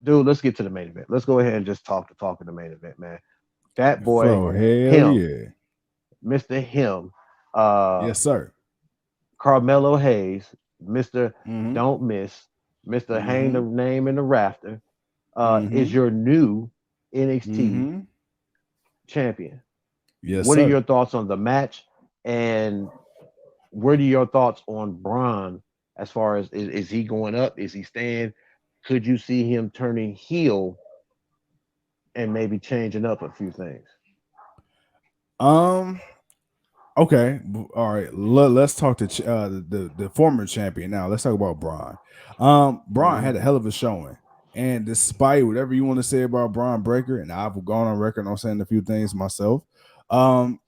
dude, let's get to the main event. Let's go ahead and just talk in the main event, man. That boy, Bro, hell him, yeah. Mr. Him, uh, Yes, sir. Carmelo Hayes, Mr. Mm-hmm. Don't Miss, Mr. Hang the Mm-hmm. Name in the Rafter, is Mm-hmm. your new NXT Mm-hmm. champion. Yes, What are your sir. thoughts on the match? And what are your thoughts on Braun as far as is he going up? Is he staying? Could you see him turning heel and maybe changing up a few things? Um. Okay. All right. Let's talk to the former champion now. Let's talk about Braun. Braun Mm-hmm. had a hell of a showing, and despite whatever you want to say about Braun Breaker, and I've gone on record on saying a few things myself, um,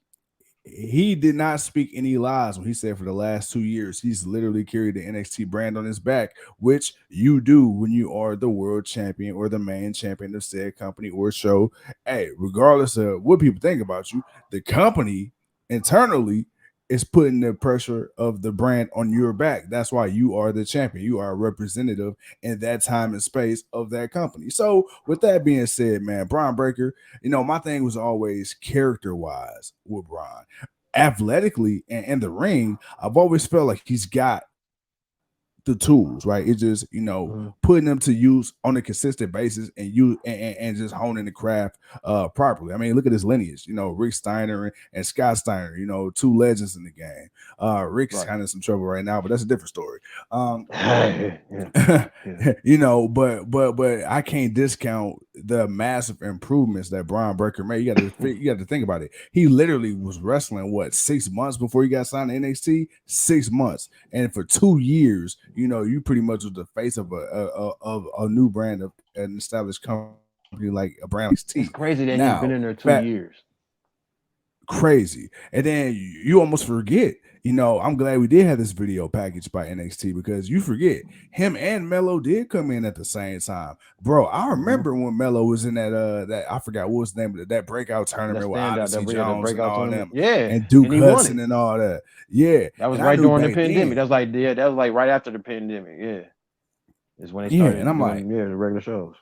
he did not speak any lies when he said for the last 2 years he's literally carried the NXT brand on his back, which you do when you are the world champion or the main champion of said company or show. Hey, regardless of what people think about you, the company internally is putting the pressure of the brand on your back. That's why you are the champion. You are a representative in that time and space of that company. So, with that being said, man, Braun Breaker, my thing was always character wise with Braun. Athletically and in the ring, I've always felt like he's got the tools, right? It's just, Mm-hmm. putting them to use on a consistent basis and and just honing the craft properly. I mean, look at his lineage, Rick Steiner and Scott Steiner, two legends in the game. Rick's Right. kind of in some trouble right now, but that's a different story. Um, Yeah. Yeah. but I can't discount the massive improvements that Braun Breaker made. You got to think about it. He literally was wrestling what 6 months before he got signed to NXT. 6 months, and for 2 years, you pretty much was the face of a new brand of an established company like a brand like NXT. It's crazy that Now, he's been in there fat 2 years. crazy. And then you almost forget, I'm glad we did have this video package by NXT because you forget him and Melo did come in at the same time. Bro, I Mm-hmm. remember when Melo was in that I forgot what was the name of that breakout That tournament with standout, Odyssey the Jones and breakout all tournament. them Yeah, and Duke and he won Hudson it. and all that. Yeah. That was And I right knew during the back pandemic. then. That was like right after the pandemic. Yeah, is when they Yeah. And started I'm like, doing the regular shows.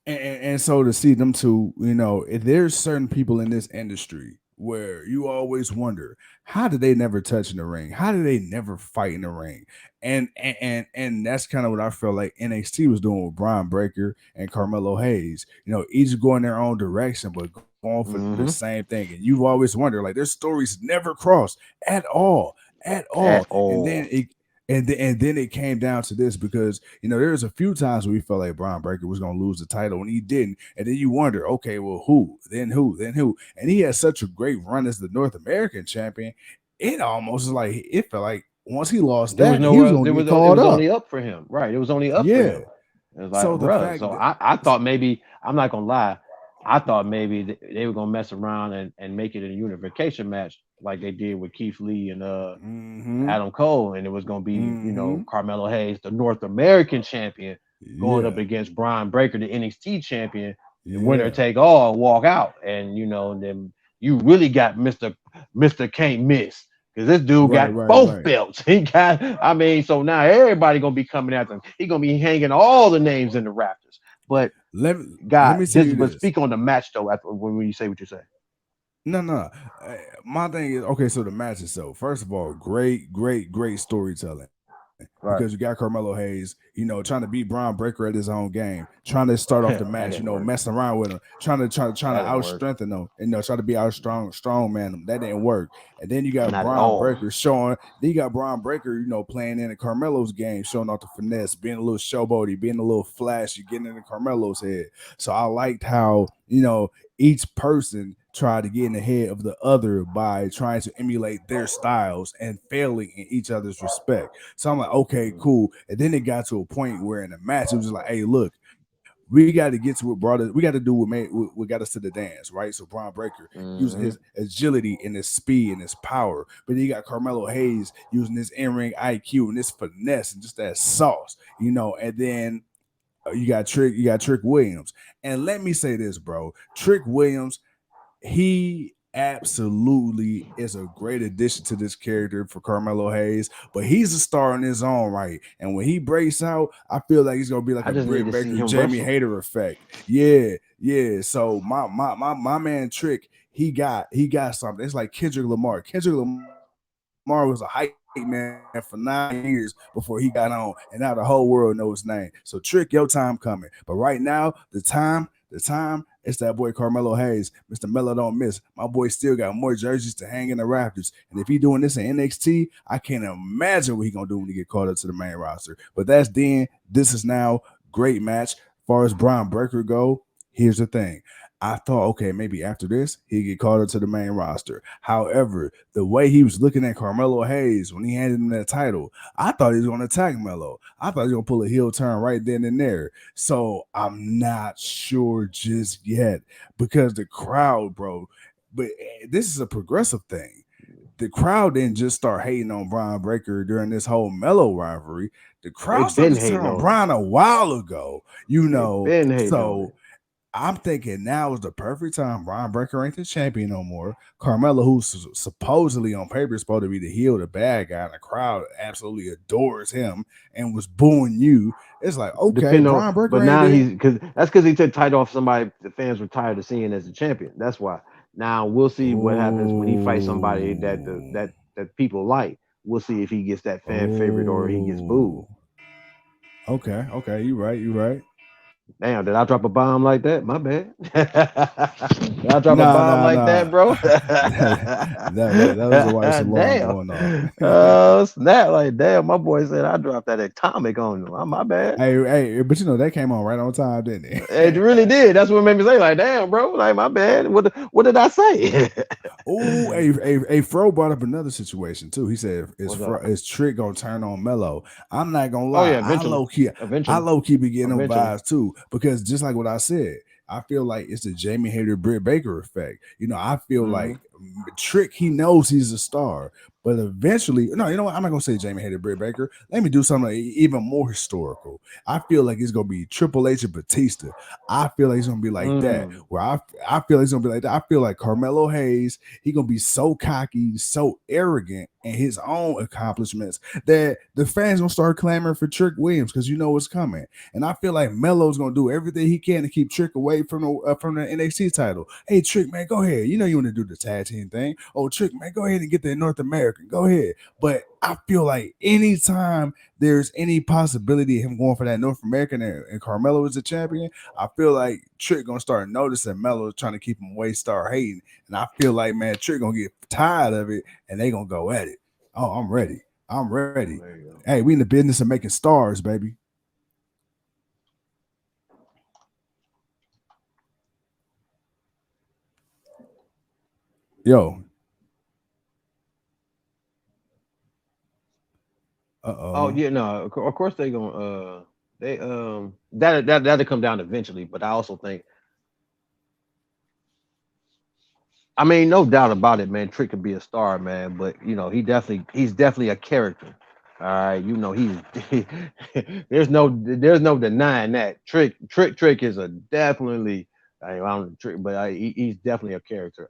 and so to see them two, if there's certain people in this industry where you always wonder how did they never touch in the ring? How did they never fight in the ring? And that's kind of what I felt like NXT was doing with Brian Breaker and Carmelo Hayes. Each going their own direction, but going for the same Mm-hmm. thing. And you've always wondered, like their stories never crossed at all. At And then all. and then it came down to this because there's a few times where we felt like Brian Breaker was going to lose the title and he didn't, and then you wonder, okay, well, who, and he had such a great run as the North American champion. It almost is like it felt like once he lost There was that, he was nowhere. going to get It called was up. only up for him. Right. It was only up for Yeah. him. It was like, So the bruh. fact So that I thought maybe I'm not gonna lie. I thought maybe they were gonna mess around and make it a unification match like they did with Keith Lee and mm-hmm, Adam Cole, and it was gonna be mm-hmm, Carmelo Hayes, the North American champion, going up yeah, against Brian Breaker, the NXT champion, and winner yeah, take all, walk out, and then you really got Mister Can't Miss. Because this dude right, got right, both right. belts. He got, I mean, so now everybody gonna be coming after him. He gonna be hanging all the names in the rafters. But Let God, me tell you but this. speak on the match though. After when you say what you say, No, no. My thing is okay. So the match itself, first of all, great, great, great storytelling because you got right? Carmelo Hayes, trying to beat Brian Breaker at his own game, trying to start off the match, That didn't work. messing around with him, trying to That out didn't work. strengthen him, try to be out strong man him. That didn't work. And then you got Not at Brian all. Breaker showing. Then you got Brian Breaker, playing in Carmelo's game, showing off the finesse, being a little showboaty, being a little flashy, getting into Carmelo's head. So I liked how each person tried to get in the head of the other by trying to emulate their styles and failing in each other's respect. So I'm like, okay, Mm-hmm. cool. And then it got to a point where in the match, it was just like, hey, look, we got to get to what brought us. We got to do what got us to the dance, right? So Brian Breaker using his Mm-hmm. agility and his speed and his power, but then you got Carmelo Hayes using his in-ring IQ and his finesse and just that sauce, And then you got Trick Williams, and let me say this, bro, Trick Williams, he absolutely is a great addition to this character for Carmelo Hayes, but he's a star in his own right. And when he breaks out, I feel like he's gonna be like I a just need Britt to see Baker, him Jamie wrestle. Hayter effect. Yeah, yeah. So my man Trick, he got something. It's like Kendrick Lamar. Kendrick Lamar was a hype man for 9 years before he got on, and now the whole world knows his name. So Trick, your time coming. But right now, the time, it's that boy Carmelo Hayes. Mr. Melo don't miss. My boy still got more jerseys to hang in the rafters. And if he doing this in NXT, I can't imagine what he gonna do when he get called up to the main roster. But that's then. This is now great match. As far as Brian Breaker go, here's the thing. I thought, okay, maybe after this, he'd get called up to the main roster. However, the way he was looking at Carmelo Hayes when he handed him that title, I thought he was going to attack Melo. I thought he was going to pull a heel turn right then and there. So I'm not sure just yet because the crowd, bro. But this is a progressive thing. The crowd didn't just start hating on Brian Breaker during this whole Melo rivalry. The They crowd been started to turn hating on on him. Brian a while ago, you They know. been hating on So him. I'm thinking now is the perfect time. Brian Breaker ain't the champion no more. Carmelo, who's supposedly on paper is supposed to be the heel, the bad guy, and the crowd absolutely adores him and was booing you. It's like, okay, Depend on, Brian Breaker but ain't now there. because he took title off somebody the fans were tired of seeing as a champion. That's why. Now we'll see what happens when he fights somebody Oh, that people like. We'll see if he gets that fan favorite or he gets booed. oh. Okay. You right. You right. Damn, did I drop a bomb like that? My bad. Did I drop a Nah, bomb nah, like that, nah. bro? That was a white alarm Damn. going off. Snap like damn. My boy said I dropped that atomic on him. My bad. Hey, but you know that came on right on time, didn't It it? really did. That's what made me say, like, damn, bro. Like, my bad. What did I say? Oh, a Fro brought up another situation too. He said, What's up? Is Trick gonna turn on Mello?" I'm not gonna Oh lie, yeah, eventually. I Eventually. low key be getting them Eventually. vibes too because just like what I said, I feel like it's the Jamie Hader Britt Baker effect. You know, I feel Hmm. like Trick he knows he's a star, but eventually, no, you know what? I'm not gonna say Jamie Hader Britt Baker. Let me do something even more historical. I feel like it's gonna be Triple H and Batista. I feel like it's gonna be like that. Mm. Where I feel like it's gonna be like that. I feel like Carmelo Hayes he gonna be so cocky, so arrogant in his own accomplishments that the fans gonna start clamoring for Trick Williams because you know what's coming. And I feel like Melo's gonna do everything he can to keep Trick away from the NXT title. Hey Trick, man, go ahead. You know you want to do the tag team thing. Oh Trick, man, go ahead and get the North American. Go ahead. But I feel like anytime there's any possibility of him going for that North American and Carmelo is the champion, I feel like Trick gonna start noticing Melo trying to keep him away, start hating. And I feel like, man, Trick gonna get tired of it and they gonna go at it. Oh, I'm ready. I'm ready. There you go. Hey, we in the business of making stars, baby. Yo. Oh Uh-oh. yeah, no. Of course they gonna they that'll come down eventually. But I also think, I mean, no doubt about it, man. Trick could be a star, man. But he's definitely a character. All right, there's no denying that. Trick is a definitely, I don't trick, but he's definitely a character.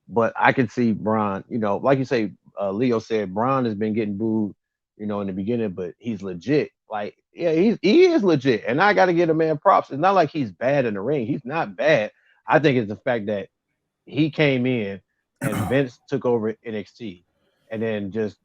But I can see Braun, like you say, Leo said, Braun has been getting booed, in the beginning, but he's legit. Like, yeah, he is legit, and I got to give the man props. It's not like he's bad in the ring. He's not bad. I think it's the fact that he came in and Vince took over NXT, and then just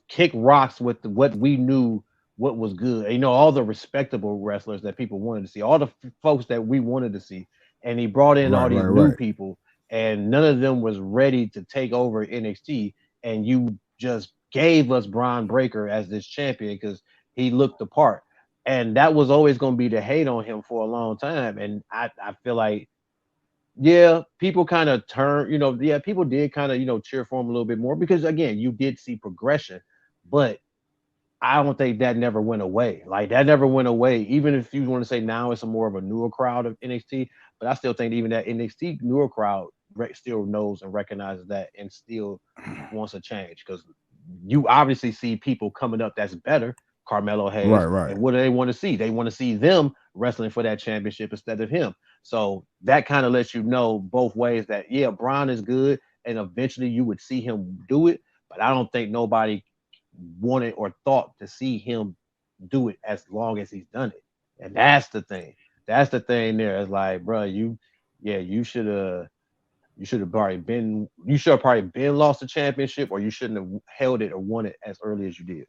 kick rocks with what we knew what was good. All the respectable wrestlers that people wanted to see, all the folks that we wanted to see, and he brought in all Right, these right, new right. people, and none of them was ready to take over NXT. And you just gave us Braun Breaker as this champion because he looked the part, and that was always going to be the hate on him for a long time. And I feel like, yeah, people kind of yeah, people did kind of, cheer for him a little bit more because again, you did see progression, but I don't think that never went away. Like that never went away. Even if you want to say now it's a more of a newer crowd of NXT, but I still think even that NXT newer crowd still knows and recognizes that and still wants a change because you obviously see people coming up that's better, Carmelo Right, Hayes, right. and what do they want to see? They want to see them wrestling for that championship instead of him. So that kind of lets you know both ways that yeah, Braun is good, and eventually you would see him do it. But I don't think nobody wanted or thought to see him do it as long as he's done it. And that's the thing. That's the thing there. It's like, bro, yeah, you should have probably been, you should have probably been lost the championship, or you shouldn't have held it or won it as early as you did.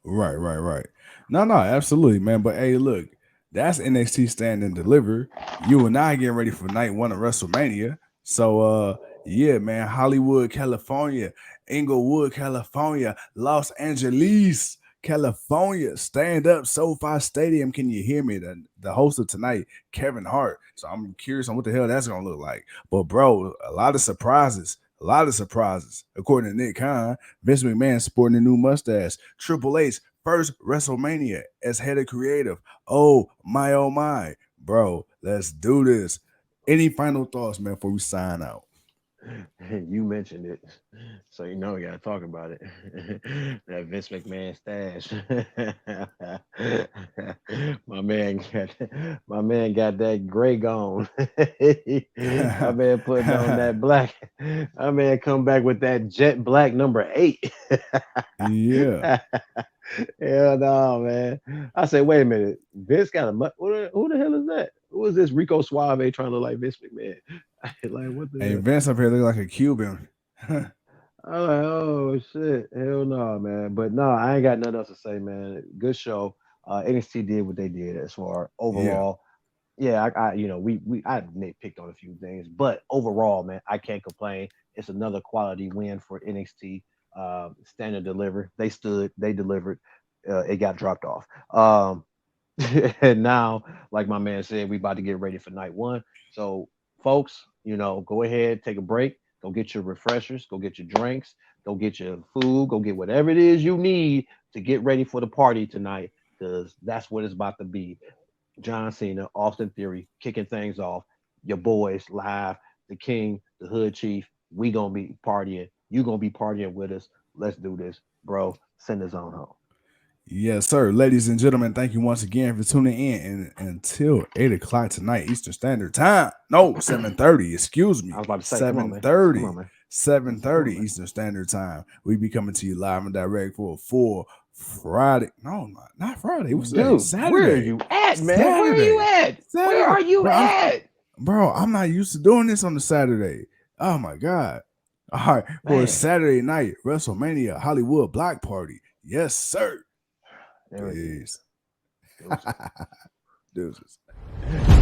Right, right, right. No, no, absolutely, man. But hey, look, that's NXT Stand and Deliver. You and I getting ready for night one of WrestleMania. So yeah, man, Hollywood, California, Inglewood, California, Los Angeles, California. Stand up SoFi Stadium. Can you hear me? The host of tonight, Kevin Hart. So I'm curious on what the hell that's gonna look like. But bro, a lot of surprises. A lot of surprises. According to Nick Khan, Vince McMahon sporting a new mustache. Triple H first WrestleMania as head of creative. Oh my, bro. Let's do this. Any final thoughts, man, before we sign out? You mentioned it, so you know we gotta talk about it. That Vince McMahon stash. my man got my man got that gray gone. My man putting on that black. My man come back with that jet black number 8. Yeah. Hell no, man. I say, wait a minute. Vince got a who the hell is that? Who is this Rico Suave trying to like Vince McMahon? Like what the Hey, hell? Vince up here look like a Cuban. I'm like, oh shit, hell no, man. But no, I ain't got nothing else to say, man. Good show. NXT did what they did as far Yeah. overall. Yeah, you know, we I nitpicked on a few things, but overall, man, I can't complain. It's another quality win for NXT. Stand and deliver. They stood, they delivered. It got dropped off. And now, like my man said, we about to get ready for night one. So, folks, you know, go ahead, take a break, go get your refreshers, go get your drinks, go get your food, go get whatever it is you need to get ready for the party tonight, because that's what it's about to be. John Cena, Austin Theory, kicking things off. Your boys live, the King, the Hood Chief. We gonna be partying. You gonna be partying with us. Let's do this, bro. Send us on home. Yes, sir. Ladies and gentlemen, thank you once again for tuning in. And until 8 o'clock tonight, Eastern Standard Time. No, 7:30, excuse I me. was about to say, come on, Seven man. Come on, thirty, man. seven Come thirty on, man. Eastern Standard Time. We be coming to you live and direct for a full Friday. No, not Friday. What's today? Dude, where are Saturday. you at, man? Where are you Saturday. at? Where Saturday. are you at? Bro, I'm not used to doing this on a Saturday. Oh my God. All right, for a Man, Saturday night, WrestleMania Hollywood Block Party. Yes, sir. there it is. Peace. Deuces. Deuces.